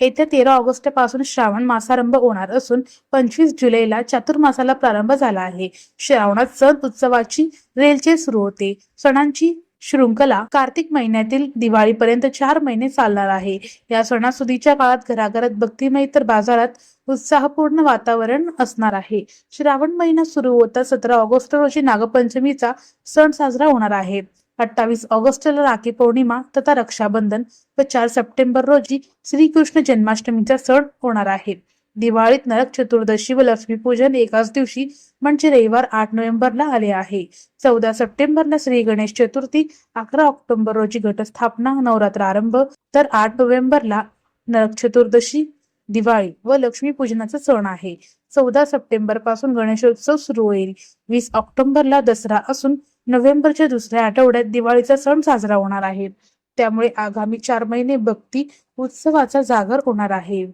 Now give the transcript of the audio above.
येत्या 13 ऑगस्ट पासून श्रावण मासारंभ होणार असून 25 जुलैला चातुर्मासाला प्रारंभ झाला आहे. श्रावणात सण उत्सवाची रेलचेल सुरू होते. सणांची शृंखला कार्तिक महिन्यातील दिवाळीपर्यंत 4 महिने चालणार आहे. या सणासुदीच्या काळात घराघरात भक्तिमय तर बाजारात उत्साहपूर्ण वातावरण असणार आहे. श्रावण महिना सुरू होता 17 ऑगस्ट रोजी नागपंचमीचा सण साजरा होणार आहे. 28 ऑगस्टला राखी पौर्णिमा तथा रक्षाबंधन व 4 सप्टेंबर रोजी श्रीकृष्ण जन्माष्टमीचा सण होणार आहे. दिवाळीत नरक चतुर्दशी व लक्ष्मीपूजन एकाच दिवशी म्हणजे रविवार 8 नोव्हेंबरला आले आहे. 14 सप्टेंबरला श्री गणेश चतुर्थी, 11 ऑक्टोबर रोजी घटस्थापना, नवरात्र आरंभ, तर 8 नोव्हेंबरला नरक चतुर्दशी, दिवाळी व लक्ष्मीपूजनाचा सण आहे. 14 सप्टेंबर पासून गणेशोत्सव सुरू होईल. 20 ऑक्टोबरला दसरा असून नोव्हेंबरच्या दुसऱ्या आठवड्यात दिवाळीचा सण साजरा होणार आहे. त्यामुळे आगामी 4 महिने भक्ती उत्सवाचा जागर होणार आहे.